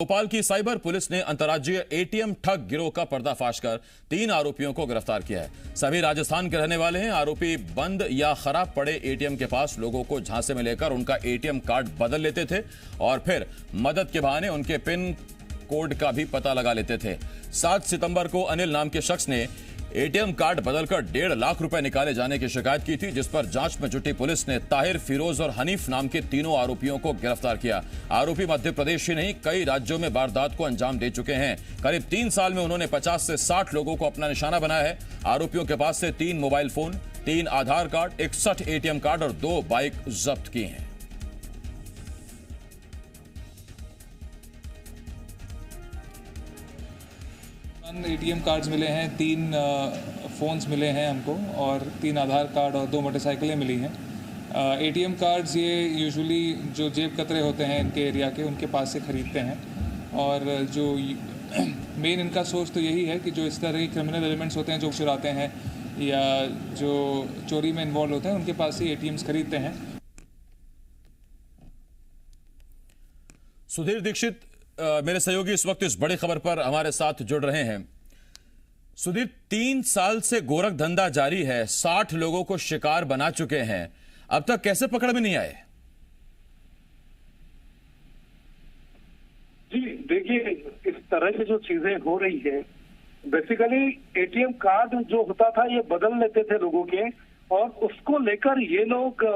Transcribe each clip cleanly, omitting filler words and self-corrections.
भोपाल की cyber police ने अंतर्राज्यीय एटीएम ठग गिरोह का पर्दाफाश कर 3 आरोपियों को गिरफ्तार किया है। सभी राजस्थान के रहने वाले हैं। आरोपी बंद या खराब पड़े एटीएम के पास लोगों को झांसे में लेकर उनका एटीएम कार्ड बदल लेते थे और फिर मदद के बहाने उनके पिन कोड का भी पता लगा लेते थे। 7 सितंबर को अनिल नाम के शख्स ने एटीएम कार्ड बदलकर 1.5 लाख रुपए निकाले जाने की शिकायत की थी, जिस पर जांच में जुटी पुलिस ने ताहिर, फिरोज और हनीफ नाम के तीनों आरोपियों को गिरफ्तार किया। आरोपी मध्य प्रदेश ही नहीं कई राज्यों में वारदात को अंजाम दे चुके हैं। करीब 3 साल में उन्होंने 50 से 60 लोगों को अपना निशाना बनाया है। आरोपियों के पास से 3 मोबाइल फोन, 3 आधार कार्ड, 61 एटीएम कार्ड और 2 बाइक जब्त की हैं। एटीएम कार्ड्स मिले हैं, 3 फ़ोन्स मिले हैं हमको और 3 आधार कार्ड और 2 मोटरसाइकिलें मिली हैं। एटीएम कार्ड्स ये यूजुअली जो जेब कतरे होते हैं इनके एरिया के, उनके पास से ख़रीदते हैं और जो मेन इनका सोर्स तो यही है कि जो इस तरह के क्रिमिनल एलिमेंट्स होते हैं जो चुराते हैं या जो चोरी में इन्वॉल्व होते हैं उनके पास से एटीएम्स खरीदते हैं। सुधीर दीक्षित मेरे सहयोगी इस वक्त इस बड़ी खबर पर हमारे साथ जुड़ रहे हैं। सुधीर, 3 साल से गोरख धंधा जारी है, 60 लोगों को शिकार बना चुके हैं, अब तक कैसे पकड़ में नहीं आए? जी देखिए, इस तरह की जो चीजें हो रही है, बेसिकली एटीएम कार्ड जो होता था ये बदल लेते थे लोगों के और उसको लेकर ये लोग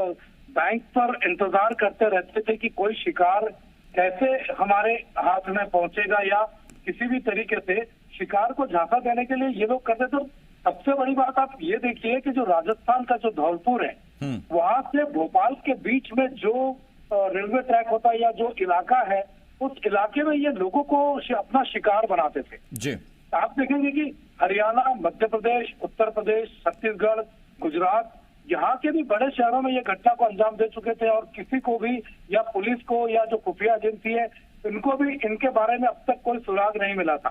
बैंक पर इंतजार करते रहते थे कि कोई शिकार कैसे हमारे हाथ में पहुंचेगा या किसी भी तरीके से शिकार को झांसा देने के लिए ये लोग करते। तो सबसे बड़ी बात आप ये देखिए कि जो राजस्थान का जो धौलपुर है वहां से भोपाल के बीच में जो रेलवे ट्रैक होता है या जो इलाका है, उस इलाके में ये लोगों को अपना शिकार बनाते थे जी। आप देखेंगे कि हरियाणा, मध्य प्रदेश, उत्तर प्रदेश, छत्तीसगढ़, गुजरात, यहाँ के भी बड़े शहरों में ये घटना को अंजाम दे चुके थे और किसी को भी या पुलिस को या जो खुफिया एजेंसी है इनको भी इनके बारे में अब तक कोई सुराग नहीं मिला था।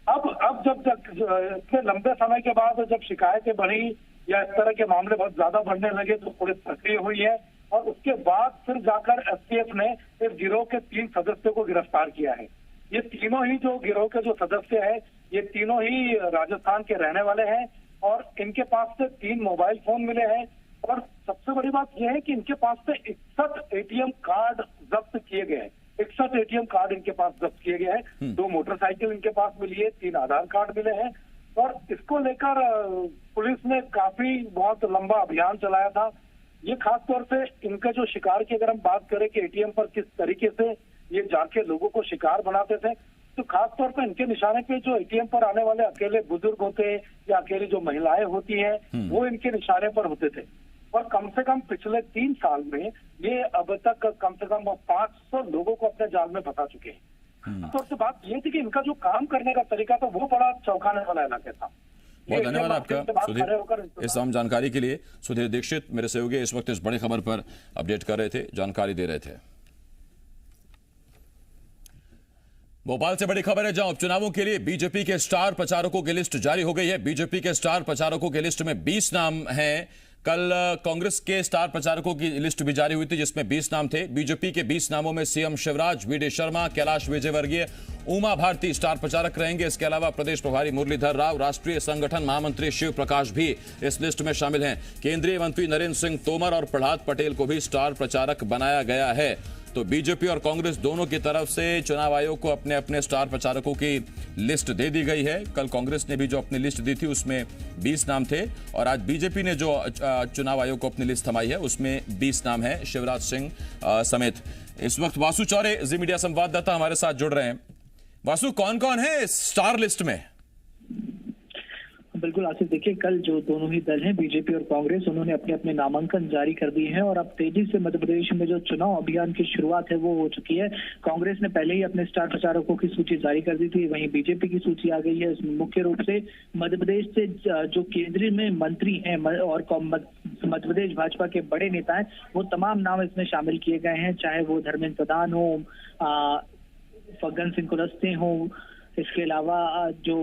अब जब इतने लंबे समय के बाद जब शिकायतें बढ़ी या इस तरह के मामले बहुत ज्यादा बढ़ने लगे तो पुलिस सक्रिय हुई है और उसके बाद फिर जाकर एसटीएफ ने इस गिरोह के 3 सदस्यों को गिरफ्तार किया है। ये तीनों ही जो गिरोह के जो सदस्य है ये तीनों ही राजस्थान के रहने वाले हैं और इनके पास से 3 मोबाइल फोन मिले हैं और सबसे बड़ी बात यह है कि इनके पास से 61 एटीएम कार्ड जब्त किए गए हैं। 61 एटीएम कार्ड इनके पास जब्त किए गए हैं, 2 मोटरसाइकिल इनके पास मिली है, 3 आधार कार्ड मिले हैं और इसको लेकर पुलिस ने काफी बहुत लंबा अभियान चलाया था। ये खास तौर से इनका जो शिकार की अगर हम बात करें कि एटीएम पर किस तरीके से ये जाके लोगों को शिकार बनाते थे, तो खास तौर पर इनके निशाने पे जो एटीएम पर आने वाले अकेले बुजुर्ग होते हैं या अकेली जो महिलाएं होती हैं वो इनके निशाने पर होते थे और कम से कम पिछले 3 साल में ये अब तक कम से कम 500 लोगों को अपने जाल में फंसा चुके हैं। तो उससे बात ये थी कि इनका जो काम करने का तरीका था वो बड़ा चौंकाने वाला इलाका था। बहुत धन्यवाद आपका सुधीर इस तमाम जानकारी के लिए। सुधीर दीक्षित मेरे सहयोगी इस वक्त इस बड़ी खबर पर अपडेट कर रहे थे, जानकारी दे रहे थे। भोपाल से बड़ी खबर है, जहां उपचुनावों के लिए बीजेपी के स्टार प्रचारकों की लिस्ट जारी हो गई है। बीजेपी के स्टार प्रचारकों की लिस्ट में 20 नाम हैं। कल कांग्रेस के स्टार प्रचारकों की लिस्ट भी जारी हुई थी जिसमें 20 नाम थे। बीजेपी के 20 नामों में सीएम शिवराज, वीडी शर्मा, कैलाश विजयवर्गीय, उमा भारती स्टार प्रचारक रहेंगे। इसके अलावा प्रदेश प्रभारी मुरलीधर राव, राष्ट्रीय संगठन महामंत्री शिव प्रकाश भी इस लिस्ट में शामिल हैं। केंद्रीय मंत्री नरेंद्र सिंह तोमर और प्रहलाद पटेल को भी स्टार प्रचारक बनाया गया है। तो बीजेपी और कांग्रेस दोनों की तरफ से चुनाव आयोग को अपने अपने स्टार प्रचारकों की लिस्ट दे दी गई है। कल कांग्रेस ने भी जो अपनी लिस्ट दी थी उसमें 20 नाम थे और आज बीजेपी ने जो चुनाव आयोग को अपनी लिस्ट थमाई है उसमें 20 नाम है शिवराज सिंह समेत। इस वक्त वासु चौरे जी मीडिया संवाददाता हमारे साथ जुड़ रहे हैं। वासु, कौन कौन है इस स्टार लिस्ट में? बिल्कुल आसिफ, देखिए कल जो दोनों ही दल हैं बीजेपी और कांग्रेस, उन्होंने अपने अपने नामांकन जारी कर दिए हैं और अब तेजी से मध्य प्रदेश में जो चुनाव अभियान की शुरुआत है वो हो चुकी है। कांग्रेस ने पहले ही अपने स्टार प्रचारकों की सूची जारी कर दी थी, वहीं बीजेपी की सूची आ गई है। इसमें मुख्य रूप से मध्य प्रदेश से जो केंद्रीय में मंत्री हैं और मध्य प्रदेश भाजपा के बड़े नेता हैं वो तमाम नाम इसमें शामिल किए गए हैं, चाहे वो धर्मेंद्र प्रधान हो, फग्गन सिंह कुलस्ते हो, इसके अलावा जो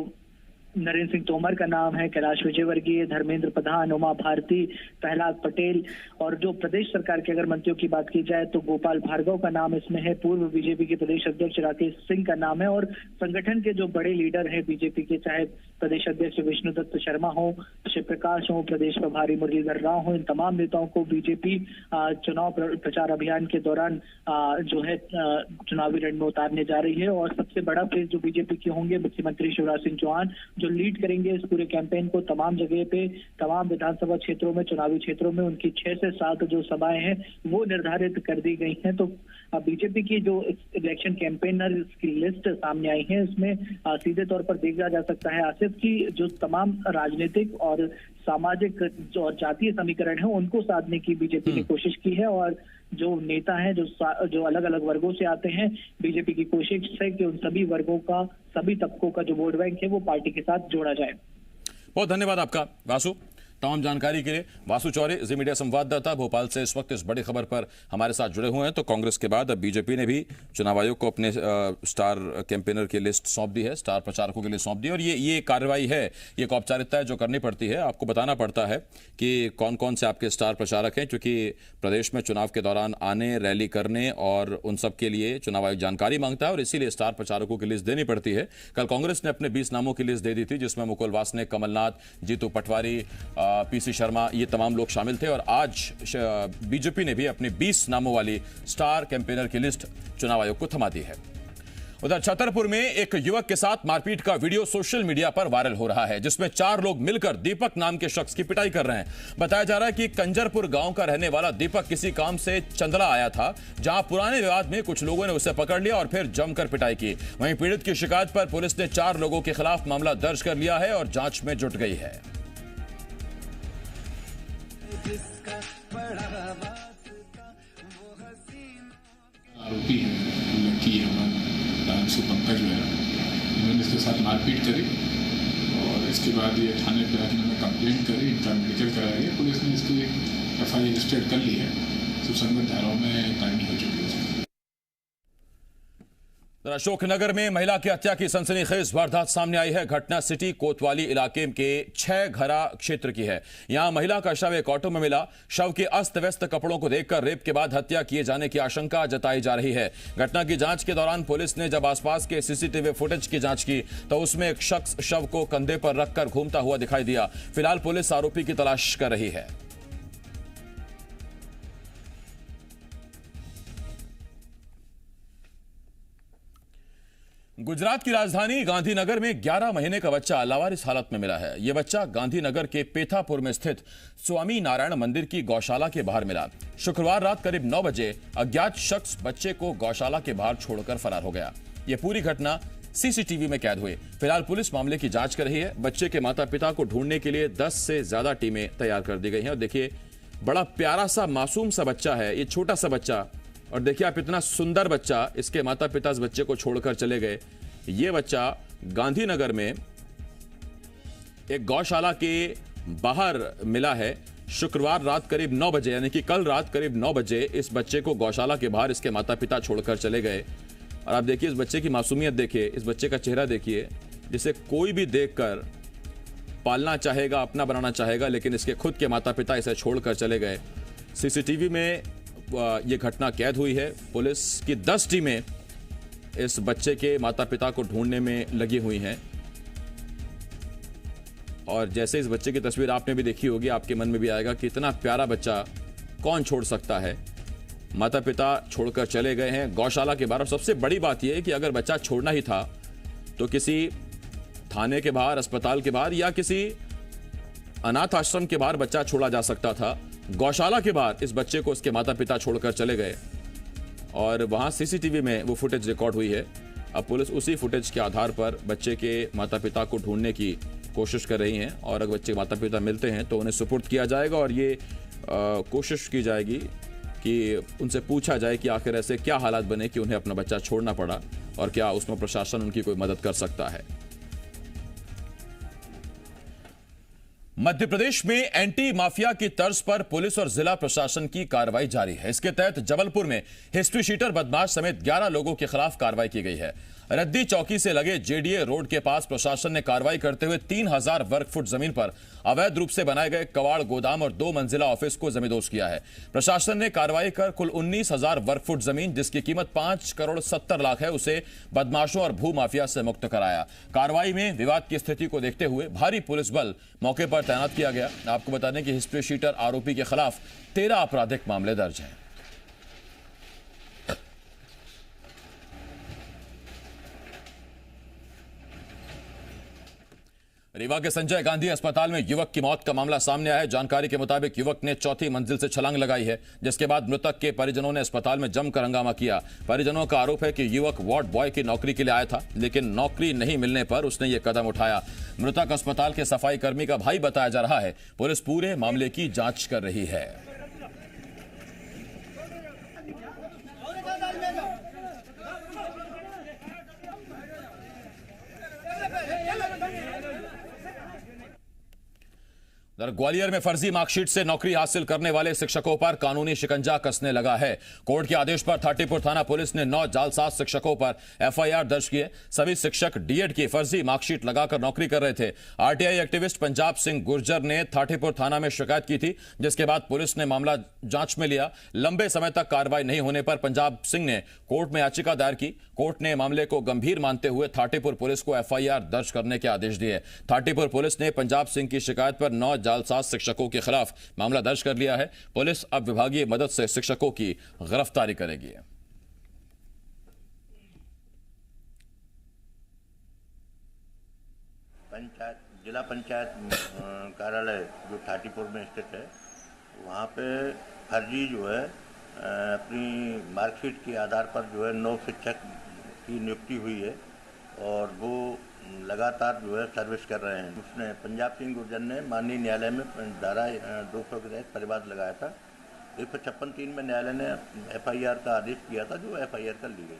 नरेंद्र सिंह तोमर का नाम है, कैलाश विजयवर्गीय, धर्मेंद्र प्रधान, उमा भारती, प्रहलाद पटेल, और जो प्रदेश सरकार के अगर मंत्रियों की बात की जाए तो गोपाल भार्गव का नाम इसमें है, पूर्व बीजेपी के प्रदेश अध्यक्ष राकेश सिंह का नाम है, और संगठन के जो बड़े लीडर हैं बीजेपी के, चाहे प्रदेश अध्यक्ष विष्णुदत्त शर्मा हो, शिव प्रकाश हो, प्रदेश प्रभारी मुरलीधर राव हो, इन तमाम नेताओं को बीजेपी चुनाव प्रचार अभियान के दौरान जो है चुनावी रण में उतारने जा रही है। और सबसे बड़ा फेज जो बीजेपी के होंगे, मुख्यमंत्री शिवराज सिंह चौहान जो लीड करेंगे इस पूरे कैंपेन को, तमाम जगह पे, तमाम विधानसभा क्षेत्रों में, चुनावी क्षेत्रों में उनकी 6 से 7 जो सभाएं हैं वो निर्धारित कर दी गई हैं। तो बीजेपी की जो इलेक्शन कैंपेनर की लिस्ट सामने आई है, उसमें सीधे तौर पर देखा जा सकता है आसिफ की जो तमाम राजनीतिक और सामाजिक और जातीय समीकरण है उनको साधने की बीजेपी ने कोशिश की है, और जो नेता हैं जो अलग अलग वर्गों से आते हैं, बीजेपी की कोशिश है कि उन सभी वर्गों का, सभी तबकों का जो वोट बैंक है वो पार्टी के साथ जोड़ा जाए। बहुत धन्यवाद आपका वासु, तमाम जानकारी के लिए। वासु चौरे, जी मीडिया संवाददाता, भोपाल से इस वक्त इस बड़ी खबर पर हमारे साथ जुड़े हुए हैं। तो कांग्रेस के बाद अब बीजेपी ने भी चुनाव आयोग को अपने स्टार कैंपेनर की लिस्ट सौंप दी है, स्टार प्रचारकों के लिए सौंप दी है, और ये कार्रवाई है, ये एक औपचारिकता है जो करनी पड़ती है। आपको बताना पड़ता है कि कौन कौन से आपके स्टार प्रचारक हैं, क्योंकि प्रदेश में चुनाव के दौरान आने, रैली करने और उन सब के लिए चुनाव आयोग जानकारी मांगता है, और इसीलिए स्टार प्रचारकों की लिस्ट देनी पड़ती है। कल कांग्रेस ने अपने 20 नामों की लिस्ट दे दी थी, जिसमें मुकुल वासनिक, कमलनाथ, जीतू पटवारी, पीसी शर्मा, ये तमाम लोग शामिल थे। और आज बीजेपी ने भी अपनी 20 नामों वाली स्टार कैंपेनर की लिस्ट चुनाव आयोग को थमा दी है। उधर छतरपुर में एक युवक के साथ मारपीट का वीडियो सोशल मीडिया पर वायरल हो रहा है, जिसमें 4 लोग मिलकर दीपक नाम के शख्स की पिटाई कर रहे हैं। बताया जा रहा है कि कंजरपुर गांव का रहने वाला दीपक किसी काम से चंदला आया था, जहां पुराने विवाद में कुछ लोगों ने उसे पकड़ लिया और फिर जमकर पिटाई की। वहीं पीड़ित की शिकायत पर पुलिस ने 4 लोगों के खिलाफ मामला दर्ज कर लिया है और जांच में जुट गई है। आरोपी है लड़की है, नाम से पंकज मेरा, इन्होंने इसके साथ मारपीट करी और इसके बाद ये थाने पे आके इन्होंने कंप्लेंट करी, इनका मेडिकल कराया गया, पुलिस ने इसकी FIR रजिस्टर्ड कर ली है, सुसंगत धाराओं में कार्रवाई हो चुकी है। अशोकनगर में महिला की हत्या की सनसनीखेज वारदात सामने आई है। घटना सिटी कोतवाली इलाके के 6 घरा क्षेत्र की है। यहां महिला का शव एक ऑटो में मिला। शव के अस्त व्यस्त कपड़ों को देखकर रेप के बाद हत्या किए जाने की आशंका जताई जा रही है। घटना की जांच के दौरान पुलिस ने जब आसपास के CCTV फुटेज की जांच की तो उसमें एक शख्स शव को कंधे पर रखकर घूमता हुआ दिखाई दिया। फिलहाल पुलिस आरोपी की तलाश कर रही है। गुजरात की राजधानी गांधीनगर में 11 महीने का बच्चा लावारिस हालत में मिला है। यह बच्चा गांधीनगर के पेथापुर में स्थित स्वामी नारायण मंदिर की गौशाला के बाहर मिला। शुक्रवार रात करीब 9 बजे अज्ञात शख्स बच्चे को गौशाला के बाहर छोड़कर फरार हो गया। यह पूरी घटना CCTV में कैद हुई। फिलहाल पुलिस मामले की जांच कर रही है। बच्चे के माता पिता को ढूंढने के लिए 10 से ज्यादा टीमें तैयार कर दी गई हैं। और देखिए, बड़ा प्यारा सा मासूम सा बच्चा है, ये छोटा सा बच्चा, और देखिए आप, इतना सुंदर बच्चा, इसके माता पिता इस बच्चे को छोड़कर चले गए। ये बच्चा गांधीनगर में एक गौशाला के बाहर मिला है। शुक्रवार रात करीब 9 बजे, यानी कि कल रात करीब 9 बजे इस बच्चे को गौशाला के बाहर इसके माता पिता छोड़कर चले गए। और आप देखिए इस बच्चे की मासूमियत देखिए, इस बच्चे का चेहरा देखिए, जिसे कोई भी देखकर पालना चाहेगा, अपना बनाना चाहेगा, लेकिन इसके खुद के माता पिता इसे छोड़कर चले गए। CCTV में यह घटना कैद हुई है। पुलिस की 10 टीमें इस बच्चे के माता पिता को ढूंढने में लगी हुई हैं। और जैसे इस बच्चे की तस्वीर आपने भी देखी होगी, आपके मन में भी आएगा कि इतना प्यारा बच्चा कौन छोड़ सकता है। माता पिता छोड़कर चले गए हैं गौशाला के बाहर। और सबसे बड़ी बात यह है कि अगर बच्चा छोड़ना ही था तो किसी थाने के बाहर, अस्पताल के बाहर, या किसी अनाथ आश्रम के बाहर बच्चा छोड़ा जा सकता था। गौशाला के बाहर इस बच्चे को उसके माता पिता छोड़कर चले गए और वहां CCTV में वो फुटेज रिकॉर्ड हुई है। अब पुलिस उसी फुटेज के आधार पर बच्चे के माता पिता को ढूंढने की कोशिश कर रही हैं, और अगर बच्चे के माता पिता मिलते हैं तो उन्हें सुपुर्द किया जाएगा और ये कोशिश की जाएगी कि उनसे पूछा जाए कि आखिर ऐसे क्या हालात बने कि उन्हें अपना बच्चा छोड़ना पड़ा, और क्या उसमें प्रशासन उनकी कोई मदद कर सकता है। मध्य प्रदेश में एंटी माफिया की तर्ज पर पुलिस और जिला प्रशासन की कार्रवाई जारी है। इसके तहत जबलपुर में हिस्ट्री शीटर बदमाश समेत 11 लोगों के खिलाफ कार्रवाई की गई है। रद्दी चौकी से लगे जेडीए रोड के पास प्रशासन ने कार्रवाई करते हुए 3000 वर्ग फुट जमीन पर अवैध रूप से बनाए गए कबाड़ गोदाम और 2 मंजिला ऑफिस को जमींदोज किया है। प्रशासन ने कार्रवाई कर कुल 19,000 वर्ग फुट जमीन, जिसकी कीमत 5 करोड़ 70 लाख है, उसे बदमाशों और भू माफिया से मुक्त कराया। कार्रवाई में विवाद की स्थिति को देखते हुए भारी पुलिस बल मौके पर तैनात किया गया। आपको बता दें कि हिस्ट्री शीटर आरोपी के खिलाफ 13 आपराधिक मामले दर्ज हैं। रीवा के संजय गांधी अस्पताल में युवक की मौत का मामला सामने आया है। जानकारी के मुताबिक युवक ने चौथी मंजिल से छलांग लगाई है, जिसके बाद मृतक के परिजनों ने अस्पताल में जमकर हंगामा किया। परिजनों का आरोप है कि युवक वार्ड बॉय की नौकरी के लिए आया था, लेकिन नौकरी नहीं मिलने पर उसने ये कदम उठाया। मृतक अस्पताल के सफाई कर्मी का भाई बताया जा रहा है। पुलिस पूरे मामले की जांच कर रही है। ग्वालियर में फर्जी मार्कशीट से नौकरी हासिल करने वाले शिक्षकों पर कानूनी शिकंजा कसने लगा है। कोर्ट के आदेश पर थाटीपुर थाना पुलिस ने 9 जालसाज शिक्षकों पर एफआईआर दर्ज किए। सभी शिक्षक डीएड की फर्जी मार्कशीट लगाकर नौकरी कर रहे थे। आरटीआई एक्टिविस्ट पंजाब सिंह गुर्जर ने थाटीपुर थाना में शिकायत की थी, जिसके बाद पुलिस ने मामला जांच में लिया। लंबे समय तक कार्रवाई नहीं होने पर पंजाब सिंह ने कोर्ट में याचिका दायर की। कोर्ट ने मामले को गंभीर मानते हुए थाटीपुर पुलिस को एफआईआर दर्ज करने के आदेश दिए। थाटीपुर पुलिस ने पंजाब सिंह की शिकायत पर 9 जालसाज शिक्षकों के खिलाफ मामला दर्ज कर लिया है। पुलिस अब विभागीय मदद से शिक्षकों की गिरफ्तारी करेगी। जिला पंचायत कार्यालय जो थाटीपुर में स्थित है, वहाँ पे फर्जी जो है अपनी मार्कशीट के आधार पर जो है 9 शिक्षक की नियुक्ति हुई है और वो लगातार जो है सर्विस कर रहे हैं। उसने पंजाब सिंह गुर्जर ने माननीय न्यायालय में धारा 200 के तहत परिवाद लगाया था। 156(3) में न्यायालय ने एफआईआर का आदेश किया था, जो एफआईआर कर ली गई।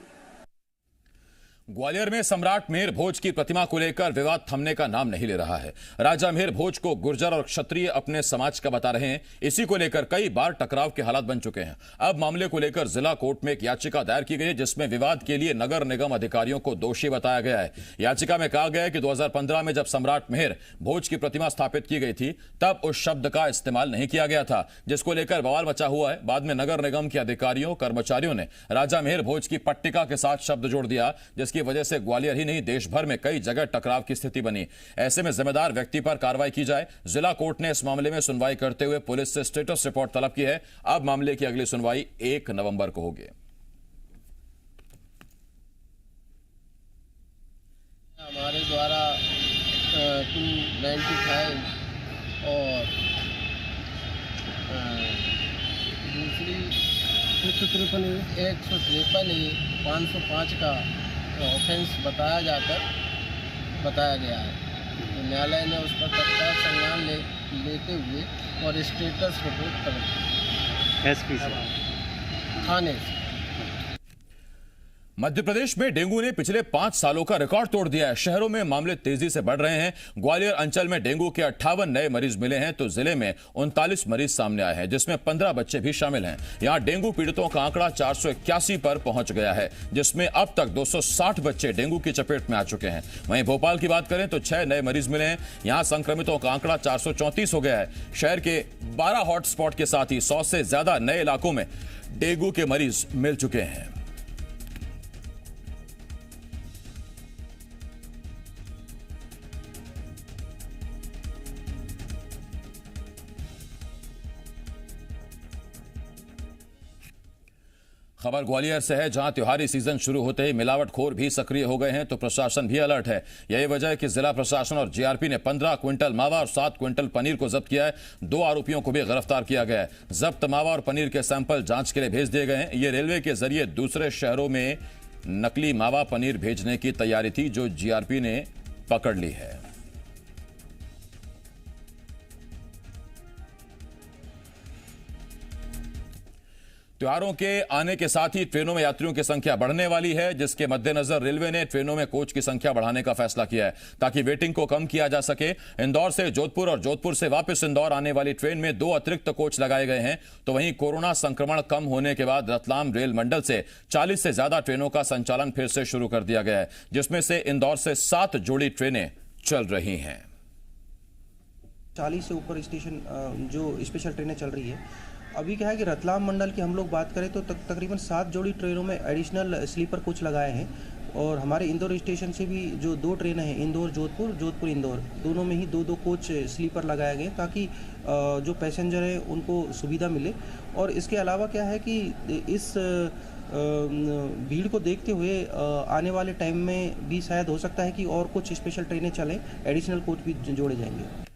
ग्वालियर में सम्राट मिहिर भोज की प्रतिमा को लेकर विवाद थमने का नाम नहीं ले रहा है। राजा मिहिर भोज को गुर्जर और क्षत्रिय अपने समाज का बता रहे हैं। इसी को लेकर कई बार टकराव के हालात बन चुके हैं। अब मामले को लेकर जिला कोर्ट में एक याचिका दायर की गई है, जिसमें विवाद के लिए नगर निगम अधिकारियों को दोषी बताया गया है। याचिका में कहा गया है कि 2015 में जब सम्राट मिहिर भोज की प्रतिमा स्थापित की गई थी, तब उस शब्द का इस्तेमाल नहीं किया गया था, जिसको लेकर बवाल मचा हुआ है। बाद में नगर निगम के अधिकारियों कर्मचारियों ने राजा मिहिर भोज की पट्टिका के साथ शब्द जोड़ दिया, जिसकी वजह से ग्वालियर ही नहीं देश भर में कई जगह टकराव की स्थिति बनी। ऐसे में जिम्मेदार व्यक्ति पर कार्रवाई की जाए। जिला कोर्ट ने इस मामले में सुनवाई करते हुए पुलिस से स्टेटस रिपोर्ट तलब की है। अब मामले की अगली सुनवाई 1 नवंबर को होगी। हमारे द्वारा 295 और दूसरी 153 505 का ऑफेंस बताया गया है। तो न्यायालय ने उस पर तत्काल संज्ञान लेते हुए और स्टेटस रिपोर्ट तलब की एसपी थाने से। मध्य प्रदेश में डेंगू ने पिछले 5 सालों का रिकॉर्ड तोड़ दिया है। शहरों में मामले तेजी से बढ़ रहे हैं। ग्वालियर अंचल में डेंगू के 58 नए मरीज मिले हैं, तो जिले में 39 मरीज सामने आए हैं, जिसमें 15 बच्चे भी शामिल हैं। यहां डेंगू पीड़ितों का आंकड़ा 481 पर पहुंच गया है, जिसमें अब तक 260 बच्चे डेंगू की चपेट में आ चुके हैं। वहीं भोपाल की बात करें तो 6 नए मरीज मिले हैं। यहां संक्रमितों का आंकड़ा 434 हो गया है। शहर के 12 हॉटस्पॉट के साथ ही 100 से ज्यादा नए इलाकों में डेंगू के मरीज मिल चुके हैं। खबर ग्वालियर से है, जहां त्योहारी सीजन शुरू होते ही मिलावटखोर भी सक्रिय हो गए हैं, तो प्रशासन भी अलर्ट है। यही वजह है कि जिला प्रशासन और जीआरपी ने 15 क्विंटल मावा और 7 क्विंटल पनीर को जब्त किया है। 2 आरोपियों को भी गिरफ्तार किया गया है। जब्त मावा और पनीर के सैंपल जांच के लिए भेज दिए गए हैं। ये रेलवे के जरिए दूसरे शहरों में नकली मावा पनीर भेजने की तैयारी थी, जो जीआरपी ने पकड़ ली है। त्योहारों के आने के साथ ही ट्रेनों में यात्रियों की संख्या बढ़ने वाली है, जिसके मद्देनजर रेलवे ने ट्रेनों में कोच की संख्या बढ़ाने का फैसला किया है ताकि वेटिंग को कम किया जा सके। इंदौर से जोधपुर और जोधपुर से वापस इंदौर आने वाली ट्रेन में 2 अतिरिक्त कोच लगाए गए हैं। तो वहीं कोरोना संक्रमण कम होने के बाद रतलाम रेल मंडल से 40 से ज्यादा ट्रेनों का संचालन फिर से शुरू कर दिया गया है, जिसमें से इंदौर से 7 जोड़ी ट्रेनें चल रही हैं। 40 से ऊपर स्टेशन जो स्पेशल ट्रेनें चल रही है। अभी क्या है कि रतलाम मंडल की हम लोग बात करें तो तकरीबन 7 जोड़ी ट्रेनों में एडिशनल स्लीपर कोच लगाए हैं और हमारे इंदौर स्टेशन से भी जो 2 ट्रेनें हैं, इंदौर जोधपुर, जोधपुर इंदौर, दोनों में ही 2-2 कोच स्लीपर लगाए गए ताकि जो पैसेंजर हैं उनको सुविधा मिले। और इसके अलावा क्या है कि इस भीड़ को देखते हुए आने वाले टाइम में भी शायद हो सकता है कि और कुछ स्पेशल ट्रेनें चलें, एडिशनल कोच भी जोड़े जाएंगे।